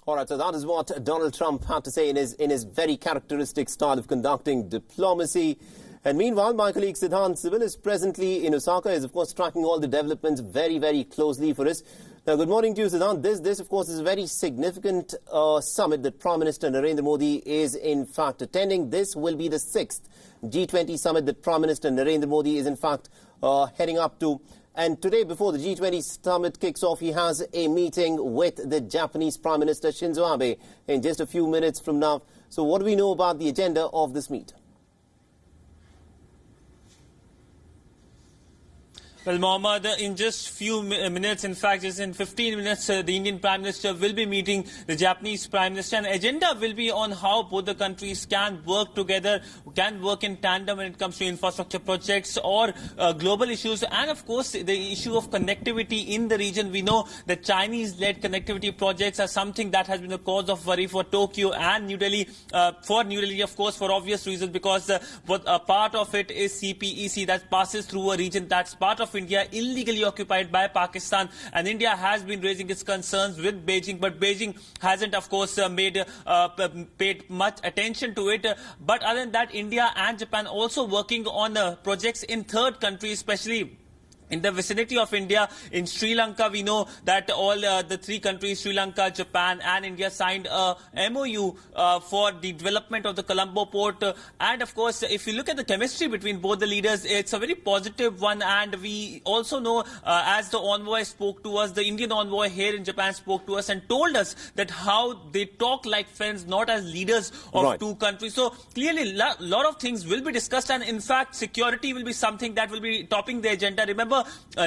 All right, so that is what Donald Trump had to say in his very characteristic style of conducting diplomacy. And meanwhile, my colleague Siddhant Sibal is presently in Osaka, is of course tracking all the developments very, very closely for us. Now, good morning to you, Siddhant. This of course is a very significant summit that Prime Minister Narendra Modi is in fact attending. This will be the 6th G20 Summit that Prime Minister Narendra Modi is in fact heading up to. And today, before the G20 Summit kicks off, he has a meeting with the Japanese Prime Minister Shinzo Abe in just a few minutes from now. So what do we know about the agenda of this meet? Well, Mohammed, in just few minutes, in fact, just in 15 minutes, the Indian Prime Minister will be meeting the Japanese Prime Minister. And the agenda will be on how both the countries can work together, can work in tandem when it comes to infrastructure projects or global issues. And, of course, the issue of connectivity in the region. We know that Chinese-led connectivity projects are something that has been a cause of worry for Tokyo and New Delhi. For New Delhi, of course, for obvious reasons, because a part of it is CPEC that passes through a region that's part of India, illegally occupied by Pakistan, and India has been raising its concerns with Beijing, but Beijing hasn't, of course, paid much attention to it. But other than that, India and Japan also working on projects in third countries, especially in the vicinity of India. In Sri Lanka, we know that all the three countries, Sri Lanka, Japan and India, signed a MOU for the development of the Colombo port. And of course, if you look at the chemistry between both the leaders, it's a very positive one. And we also know, as the envoy spoke to us, the Indian envoy here in Japan spoke to us and told us that how they talk like friends, not as leaders of two countries. So clearly, a lot of things will be discussed. And in fact, security will be something that will be topping the agenda. Remember,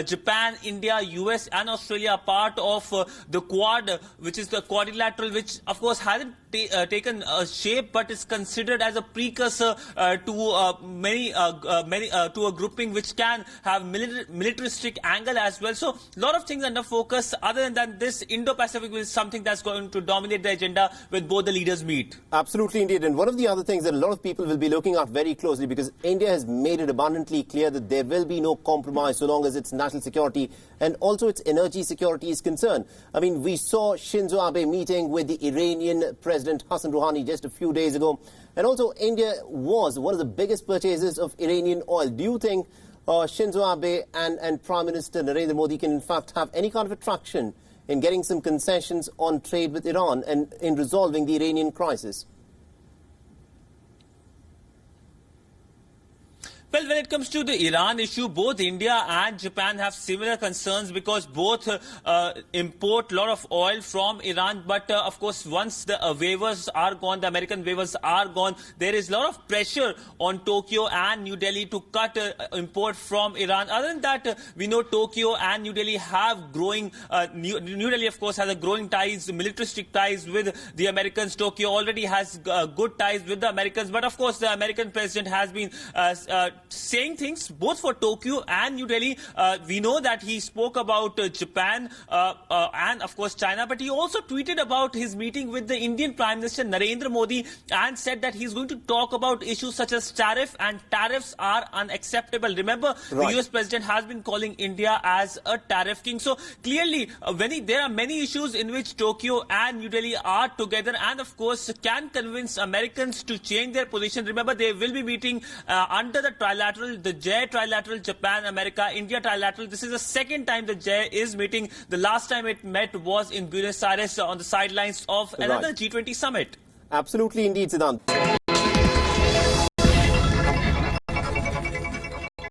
Japan, India, US and Australia are part of the Quad, which is the quadrilateral, which of course hasn't taken shape, but is considered as a precursor to to a grouping which can have militaristic angle as well. So a lot of things under focus. Other than that, this Indo-Pacific is something that's going to dominate the agenda when both the leaders meet. Absolutely indeed. And one of the other things that a lot of people will be looking at very closely, because India has made it abundantly clear that there will be no compromise so long as its national security and also its energy security is concerned. I mean, we saw Shinzo Abe meeting with the Iranian President Hassan Rouhani just a few days ago. And also, India was one of the biggest purchasers of Iranian oil. Do you think Shinzo Abe and Prime Minister Narendra Modi can in fact have any kind of attraction in getting some concessions on trade with Iran and in resolving the Iranian crisis? Well, when it comes to the Iran issue, both India and Japan have similar concerns because both import a lot of oil from Iran. But, of course, once the waivers are gone, the American waivers are gone, there is a lot of pressure on Tokyo and New Delhi to cut import from Iran. Other than that, we know Tokyo and New Delhi have growing, New Delhi, of course, has a growing ties, militaristic ties with the Americans. Tokyo already has good ties with the Americans. But, of course, the American president has been saying things both for Tokyo and New Delhi. We know that he spoke about Japan and, of course, China, but he also tweeted about his meeting with the Indian Prime Minister Narendra Modi and said that he's going to talk about issues such as tariff, and tariffs are unacceptable. Remember, the US president has been calling India as a tariff king. So clearly, there are many issues in which Tokyo and New Delhi are together and, of course, can convince Americans to change their position. Remember, they will be meeting under the trilateral, the J trilateral, Japan, America, India trilateral. This is the second time the J is meeting. The last time it met was in Buenos Aires on the sidelines of another G20 summit. Absolutely indeed, Siddhant.